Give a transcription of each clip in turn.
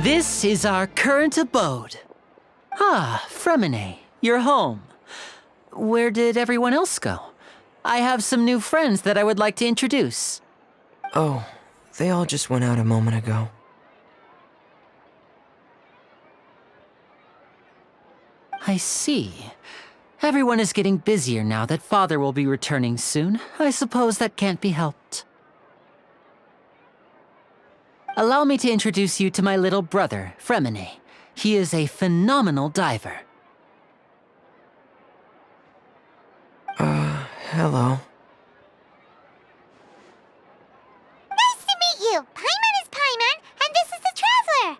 This is our current abode. Ah, Freminet, you're home. Where did everyone else go? I have some new friends that I would like to introduce. Oh, they all just went out a moment ago. I see. Everyone is getting busier now that Father will be returning soon. I suppose that can't be helped. Allow me to introduce you to my little brother, Freminet. He is a phenomenal diver. Hello. Nice to meet you! Paimon is Paimon, and this is the Traveler!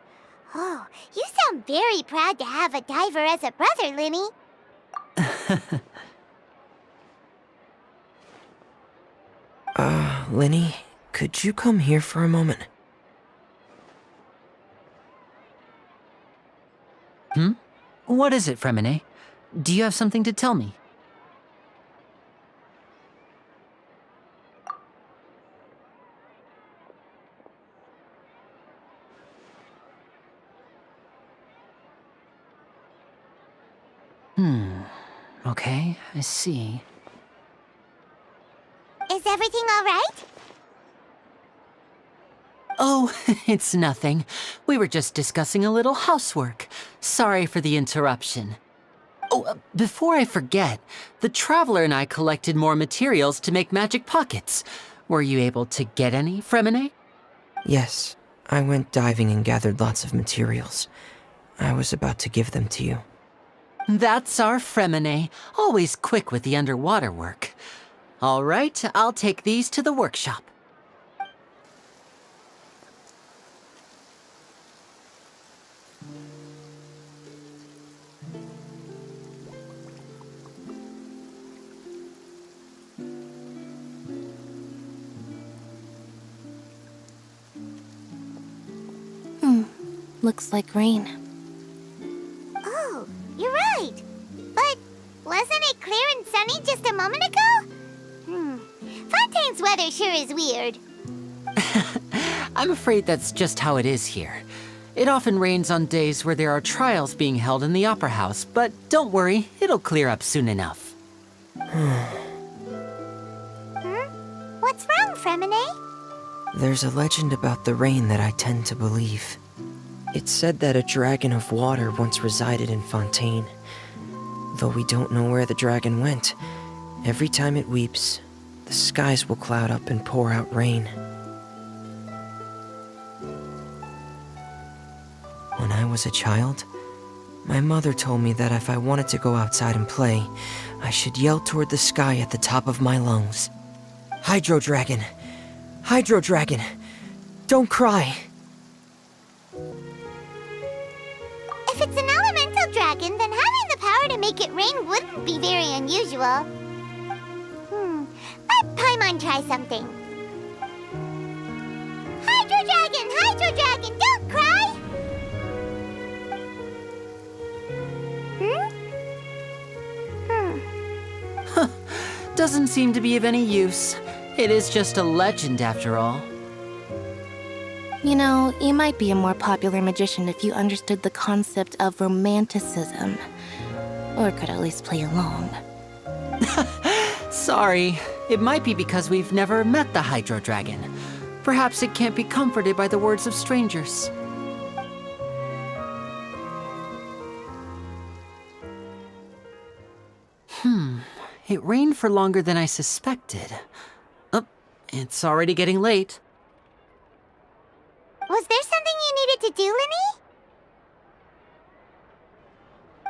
Oh, you sound very proud to have a diver as a brother, Lyney. Lyney, could you come here for a moment? What is it, Freminet? Do you have something to tell me? Okay, I see. Is everything all right? Oh, it's nothing. We were just discussing a little housework. Sorry for the interruption. Oh, before I forget, the Traveler and I collected more materials to make magic pockets. Were you able to get any, Freminet? Yes, I went diving and gathered lots of materials. I was about to give them to you. That's our Freminet, always quick with the underwater work. All right, I'll take these to the workshop. Looks like rain. Oh, you're right. But wasn't it clear and sunny just a moment ago? Fontaine's weather sure is weird. I'm afraid that's just how it is here. It often rains on days where there are trials being held in the Opera House, but don't worry, it'll clear up soon enough. What's wrong, Freminet? There's a legend about the rain that I tend to believe. It's said that a dragon of water once resided in Fontaine. Though we don't know where the dragon went, every time it weeps, the skies will cloud up and pour out rain. When I was a child, my mother told me that if I wanted to go outside and play, I should yell toward the sky at the top of my lungs. Hydro Dragon! Hydro Dragon! Don't cry! If it's an elemental dragon, then having the power to make it rain wouldn't be very unusual. Let Paimon try something. Hydro Dragon! Hydro Dragon! Don't cry! Doesn't seem to be of any use. It is just a legend after all. You know, you might be a more popular magician if you understood the concept of romanticism. Or could at least play along. Sorry, it might be because we've never met the Hydro Dragon. Perhaps it can't be comforted by the words of strangers. It rained for longer than I suspected. Oh, it's already getting late. Was there something you needed to do, Lyney?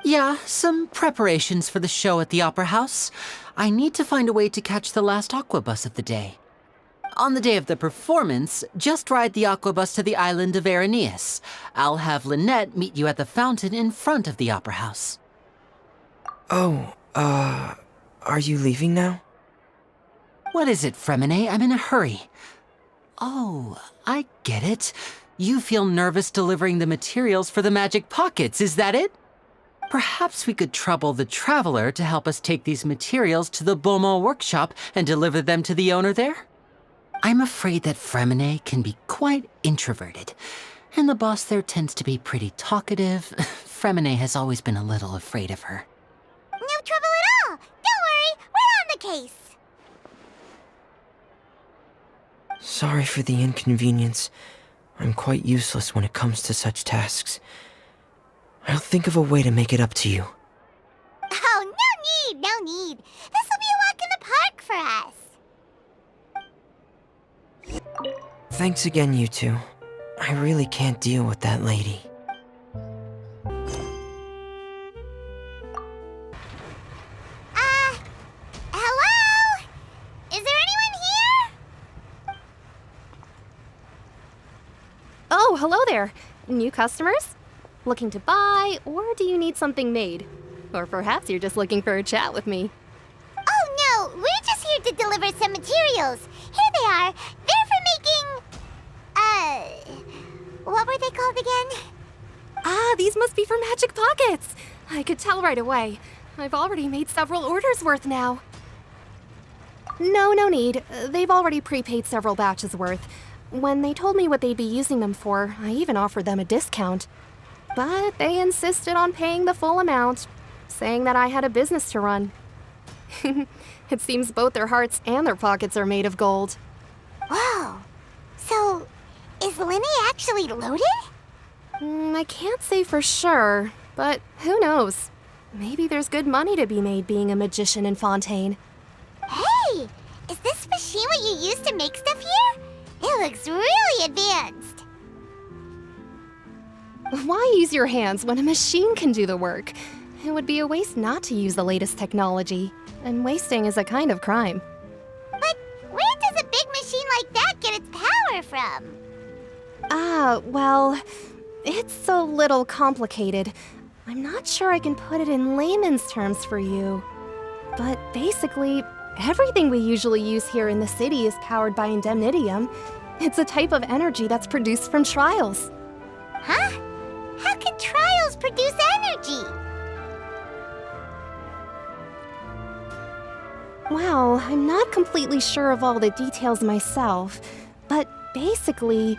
Yeah, some preparations for the show at the Opera House. I need to find a way to catch the last aquabus of the day. On the day of the performance, just ride the aquabus to the island of Aeneas. I'll have Lynette meet you at the fountain in front of the Opera House. Oh, are you leaving now? What is it, Freminet? I'm in a hurry. Oh, I get it. You feel nervous delivering the materials for the magic pockets, is that it? Perhaps we could trouble the Traveler to help us take these materials to the Beaumont workshop and deliver them to the owner there? I'm afraid that Freminet can be quite introverted, And the boss there tends to be pretty talkative. Freminet has always been a little afraid of her. No trouble at all. Don't worry, we're on the case. Sorry for the inconvenience. I'm quite useless when it comes to such tasks. I'll think of a way to make it up to you. Oh, no need. This will be a walk in the park for us. Thanks again, you two. I really can't deal with that lady. Hello? Is there anyone here? Oh, hello there. New customers? Looking to buy, or do you need something made? Or perhaps you're just looking for a chat with me. Oh, no, we're just here to deliver some materials. Here they are. They're for making... what were they called again? Ah, these must be for magic pockets. I could tell right away. I've already made several orders worth now. No need. They've already prepaid several batches worth. When they told me what they'd be using them for, I even offered them a discount. But they insisted on paying the full amount, saying that I had a business to run. It seems both their hearts and their pockets are made of gold. Whoa. So, is Lyney actually loaded? I can't say for sure, but who knows? Maybe there's good money to be made being a magician in Fontaine. Hey, is this machine what you use to make stuff here? It looks really advanced. Why use your hands when a machine can do the work? It would be a waste not to use the latest technology, and wasting is a kind of crime. But where does a big machine like that get its power from? Well, it's a little complicated. I'm not sure I can put it in layman's terms for you. But basically, everything we usually use here in the city is powered by Indemnitium. It's a type of energy that's produced from trials. Huh? How can trials produce energy? Well, I'm not completely sure of all the details myself, but basically,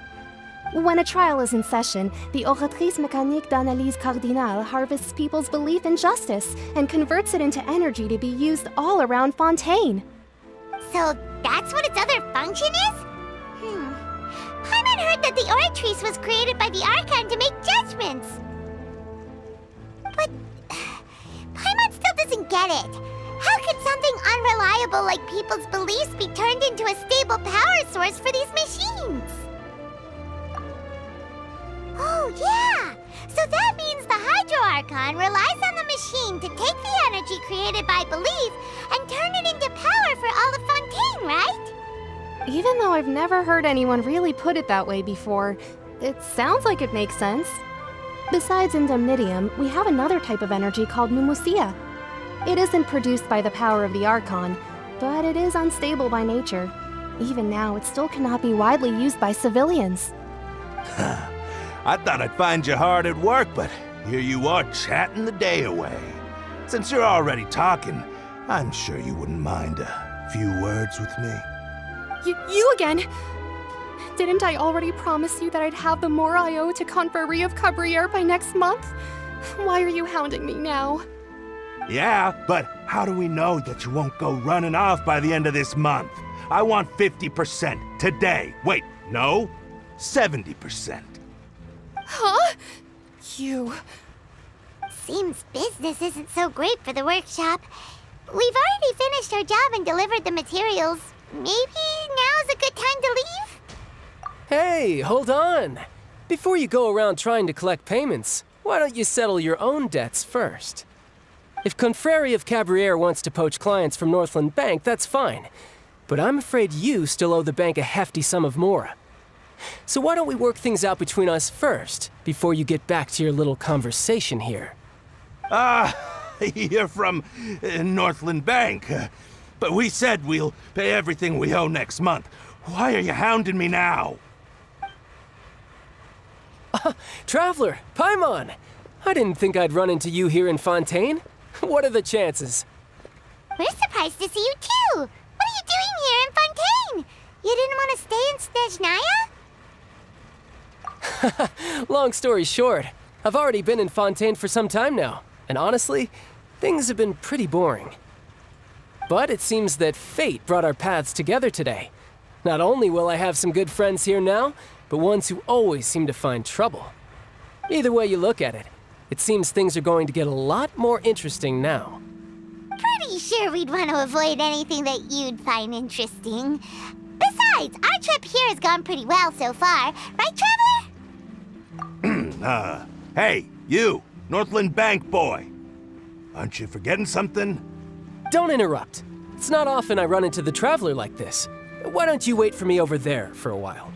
when a trial is in session, the Oratrice Mécanique d'Analyse Cardinale harvests people's belief in justice and converts it into energy to be used all around Fontaine. So that's what its other function is? Paimon heard that the Oratrice was created by the Archon to make judgments. But Paimon still doesn't get it. How could something unreliable like people's beliefs be turned into a stable power source for these machines? Oh, yeah! So that means the Hydro Archon relies on the machine to take the energy created by belief and turn it into power for all of Fontaine, right? Even though I've never heard anyone really put it that way before, it sounds like it makes sense. Besides Indemnitium, we have another type of energy called Pneumosia. It isn't produced by the power of the Archon, but it is unstable by nature. Even now, it still cannot be widely used by civilians. I thought I'd find you hard at work, but here you are chatting the day away. Since you're already talking, I'm sure you wouldn't mind a few words with me. You again? Didn't I already promise you that I'd have the more I owe to Confrérie of Cabriere by next month? Why are you hounding me now? Yeah, but how do we know that you won't go running off by the end of this month? I want 50% today. Wait, no, 70%. Huh? You... Seems business isn't so great for the workshop. We've already finished our job and delivered the materials. Maybe now's a good time to leave? Hey, hold on. Before you go around trying to collect payments, why don't you settle your own debts first? If Confrérie of Cabriere wants to poach clients from Northland Bank, that's fine. But I'm afraid you still owe the bank a hefty sum of mora. So why don't we work things out between us first, before you get back to your little conversation here? You're from Northland Bank. But we said we'll pay everything we owe next month. Why are you hounding me now? Traveler, Paimon! I didn't think I'd run into you here in Fontaine. What are the chances? We're surprised to see you too. What are you doing here in Fontaine? You didn't want to stay in Snezhnaya? Long story short, I've already been in Fontaine for some time now, and honestly, things have been pretty boring. But it seems that fate brought our paths together today. Not only will I have some good friends here now, but ones who always seem to find trouble. Either way you look at it, it seems things are going to get a lot more interesting now. Pretty sure we'd want to avoid anything that you'd find interesting. Besides, our trip here has gone pretty well so far. Right, Traveler? Hey, you, Northland Bank boy. Aren't you forgetting something? Don't interrupt. It's not often I run into the Traveler like this. Why don't you wait for me over there for a while?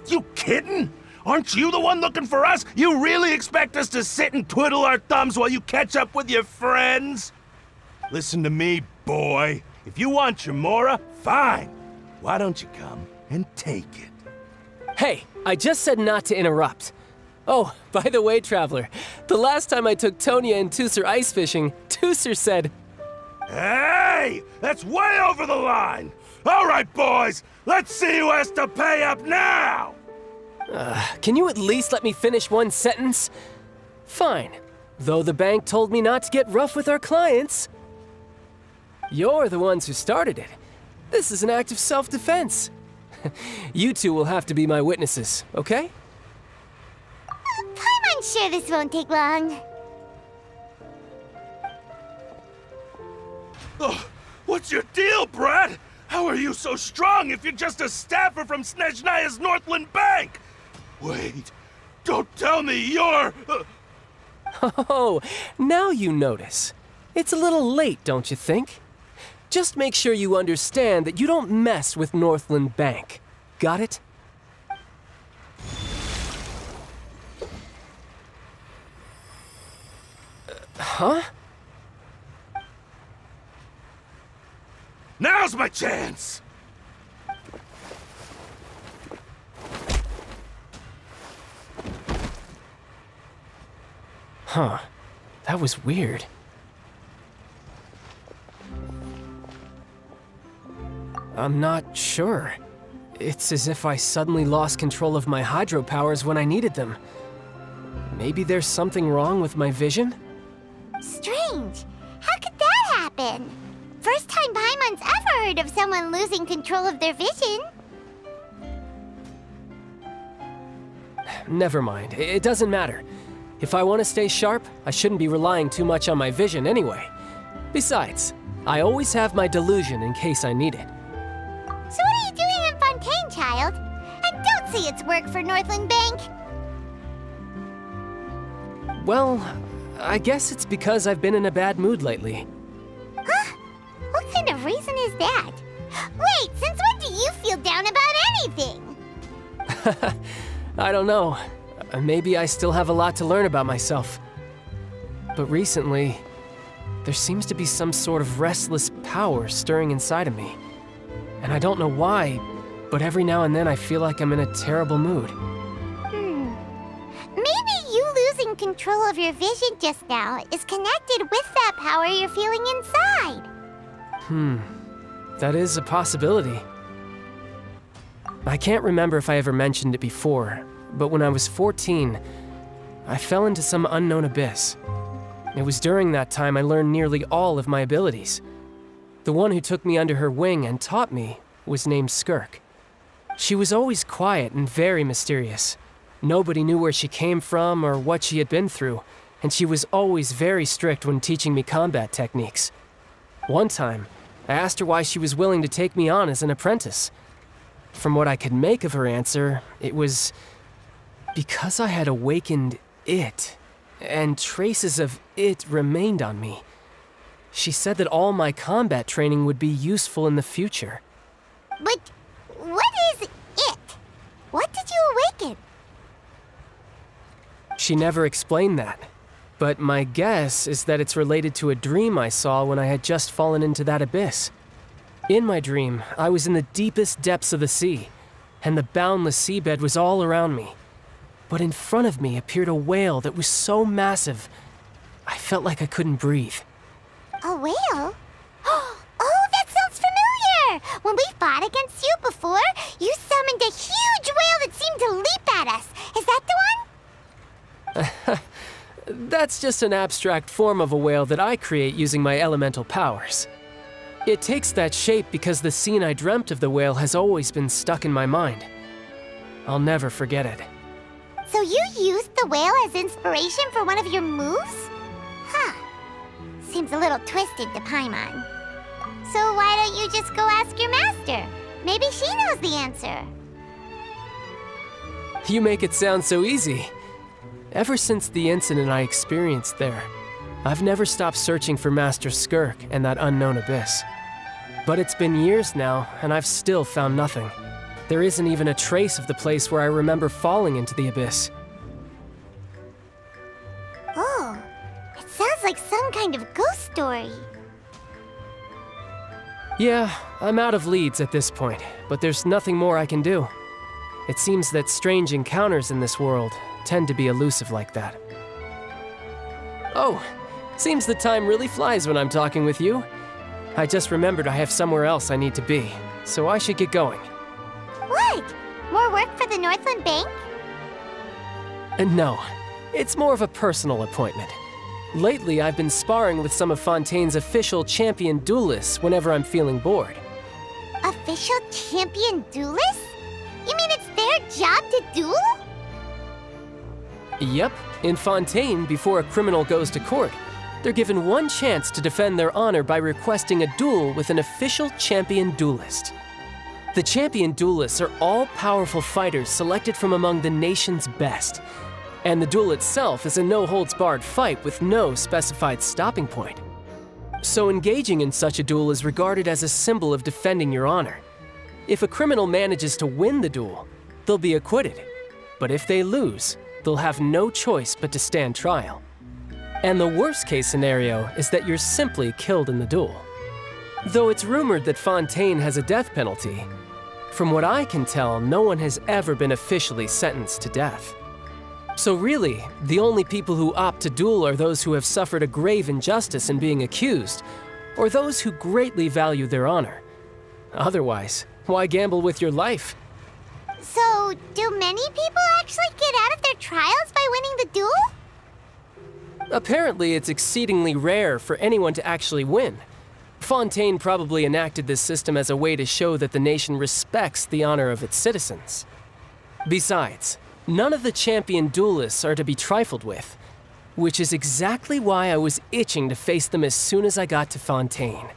You kidding? Aren't you the one looking for us? You really expect us to sit and twiddle our thumbs while you catch up with your friends? Listen to me, boy. If you want your Mora, fine. Why don't you come and take it? Hey, I just said not to interrupt. Oh, by the way, Traveler, the last time I took Tonya and Tooser ice fishing, Tooser said, Hey! That's way over the line! All right, boys, let's see who has to pay up now! Can you at least let me finish one sentence? Fine. Though the bank told me not to get rough with our clients. You're the ones who started it. This is an act of self-defense. You two will have to be my witnesses, okay? I'm sure this won't take long. Oh, what's your deal, Brad? How are you so strong if you're just a staffer from Snezhnaya's Northland Bank? Wait, don't tell me you're... Oh, now you notice. It's a little late, don't you think? Just make sure you understand that you don't mess with Northland Bank. Got it? Huh? Now's my chance! Huh. That was weird. I'm not sure. It's as if I suddenly lost control of my hydro powers when I needed them. Maybe there's something wrong with my vision? Strange. How could that happen? First time Paimon's ever heard of someone losing control of their vision. Never mind. It doesn't matter. If I want to stay sharp, I shouldn't be relying too much on my vision anyway. Besides, I always have my delusion in case I need it. So what are you doing in Fontaine, child? And don't say it's work for Northland Bank. Well, I guess it's because I've been in a bad mood lately. Huh? What kind of reason is that? Wait, since when do you feel down about anything? I don't know. Maybe I still have a lot to learn about myself. But recently, there seems to be some sort of restless power stirring inside of me. And I don't know why, but every now and then I feel like I'm in a terrible mood. Maybe you losing control of your vision just now is connected with that power you're feeling inside. That is a possibility. I can't remember if I ever mentioned it before, but when I was 14, I fell into some unknown abyss. It was during that time I learned nearly all of my abilities. The one who took me under her wing and taught me was named Skirk. She was always quiet and very mysterious. Nobody knew where she came from or what she had been through, and she was always very strict when teaching me combat techniques. One time, I asked her why she was willing to take me on as an apprentice. From what I could make of her answer, it was because I had awakened it, and traces of it remained on me. She said that all my combat training would be useful in the future. But what is it? What did you awaken? She never explained that, but my guess is that it's related to a dream I saw when I had just fallen into that abyss. In my dream, I was in the deepest depths of the sea, and the boundless seabed was all around me. But in front of me appeared a whale that was so massive, I felt like I couldn't breathe. A whale? Oh, that sounds familiar! When we fought against you before, you summoned a huge whale that seemed to leap at us. Is that the one? That's just an abstract form of a whale that I create using my elemental powers. It takes that shape because the scene I dreamt of the whale has always been stuck in my mind. I'll never forget it. So you used the whale as inspiration for one of your moves? Huh. Seems a little twisted to Paimon. So why don't you just go ask your master? Maybe she knows the answer. You make it sound so easy. Ever since the incident I experienced there, I've never stopped searching for Master Skirk and that unknown abyss. But it's been years now, and I've still found nothing. There isn't even a trace of the place where I remember falling into the abyss. Oh, it sounds like some kind of ghost story. Yeah, I'm out of leads at this point, but there's nothing more I can do. It seems that strange encounters in this world tend to be elusive like that. Oh, seems the time really flies when I'm talking with you. I just remembered I have somewhere else I need to be, so I should get going. What? More work for the Northland Bank? No, it's more of a personal appointment. Lately, I've been sparring with some of Fontaine's official champion duelists whenever I'm feeling bored. Official champion duelists? You mean it's their job to duel? Yep, in Fontaine, before a criminal goes to court, they're given one chance to defend their honor by requesting a duel with an official champion duelist. The champion duelists are all powerful fighters selected from among the nation's best, and the duel itself is a no-holds-barred fight with no specified stopping point. So engaging in such a duel is regarded as a symbol of defending your honor. If a criminal manages to win the duel, they'll be acquitted, but if they lose, they'll have no choice but to stand trial. And the worst-case scenario is that you're simply killed in the duel. Though it's rumored that Fontaine has a death penalty, from what I can tell, no one has ever been officially sentenced to death. So really, the only people who opt to duel are those who have suffered a grave injustice in being accused, or those who greatly value their honor. Otherwise, why gamble with your life? So, do many people actually get out of their trials by winning the duel? Apparently, it's exceedingly rare for anyone to actually win. Fontaine probably enacted this system as a way to show that the nation respects the honor of its citizens. Besides, none of the champion duelists are to be trifled with, which is exactly why I was itching to face them as soon as I got to Fontaine.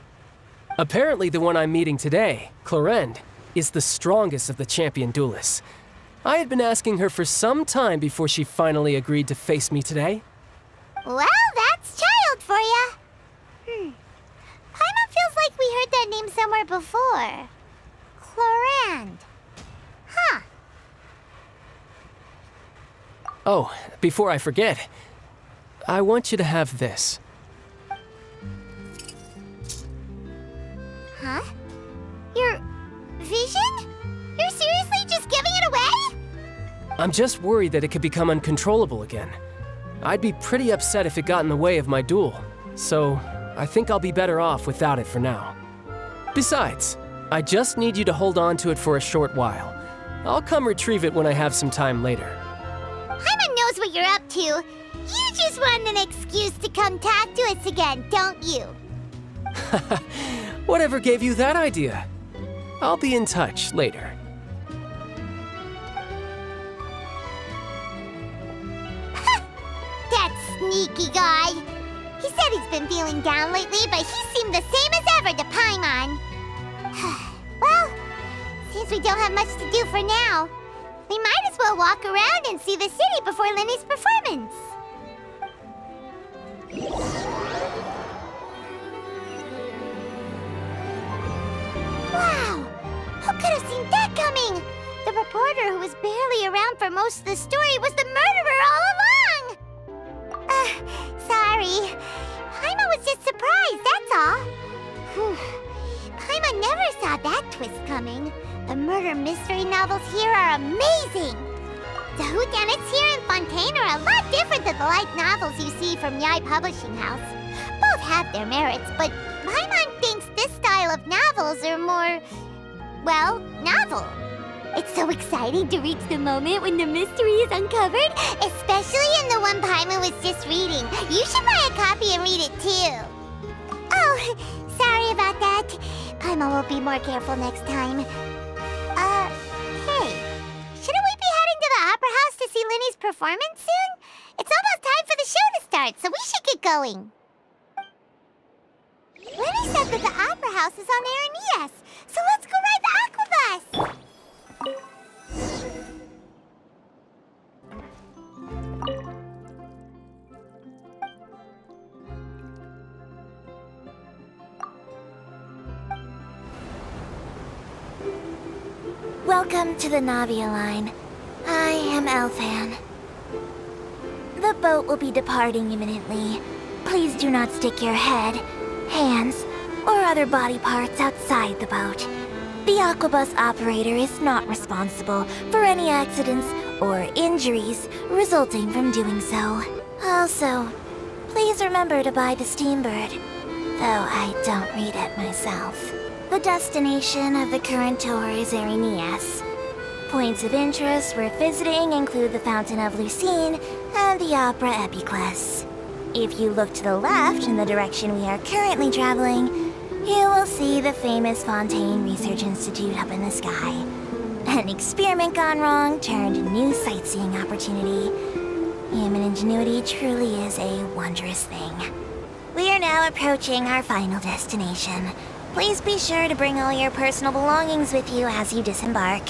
Apparently, the one I'm meeting today, Clorinde, is the strongest of the champion duelists. I had been asking her for some time before she finally agreed to face me today. Well, that's child for ya. Paimon feels like we heard that name somewhere before. Clorinde. Huh. Oh, before I forget, I want you to have this. Huh? Your vision? You're seriously just giving it away? I'm just worried that it could become uncontrollable again. I'd be pretty upset if it got in the way of my duel, so I think I'll be better off without it for now. Besides, I just need you to hold on to it for a short while. I'll come retrieve it when I have some time later. Paimon knows what you're up to. You just want an excuse to come talk to us again, don't you? Whatever gave you that idea? I'll be in touch later. That sneaky guy. He said he's been feeling down lately, but he seemed the same as ever to Paimon. Well, seems we don't have much to do for now. We might as well walk around and see the city before Lyney's performance. Wow! Who could have seen that coming? The reporter who was barely around for most of the story was the murderer all along! Sorry. Paimon was just surprised, that's all. Paimon never saw that twist coming. The murder mystery novels here are amazing! The whodunits here in Fontaine are a lot different than the light novels you see from Yai Publishing House. Both have their merits, but Paimon thinks this style of novels are more, well, novel. It's so exciting to reach the moment when the mystery is uncovered, especially in the one Paimon was just reading. You should buy a copy and read it too. Oh, sorry about that. Paimon will be more careful next time. Hey, shouldn't we be heading to the Opera House to see Lyney's performance soon? It's almost time for the show to start, so we should get going. Lyney said that the Opera House is on Araneas, so let's go ride the Aquabus! Welcome to the Navia line. I am Elfan. The boat will be departing imminently. Please do not stick your head, hands, or other body parts outside the boat. The Aquabus operator is not responsible for any accidents or injuries resulting from doing so. Also, please remember to buy the Steambird, though I don't read it myself. The destination of the current tour is Araneas. Points of interest worth visiting include the Fountain of Lucine and the Opera Epiclese. If you look to the left in the direction we are currently traveling, you will see the famous Fontaine Research Institute up in the sky. An experiment gone wrong turned a new sightseeing opportunity. Human ingenuity truly is a wondrous thing. We are now approaching our final destination. Please be sure to bring all your personal belongings with you as you disembark.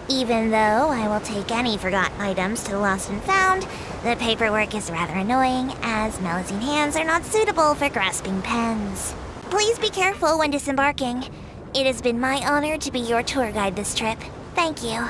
Even though I will take any forgotten items to the Lost and Found, the paperwork is rather annoying, as Melusine hands are not suitable for grasping pens. Please be careful when disembarking. It has been my honor to be your tour guide this trip. Thank you.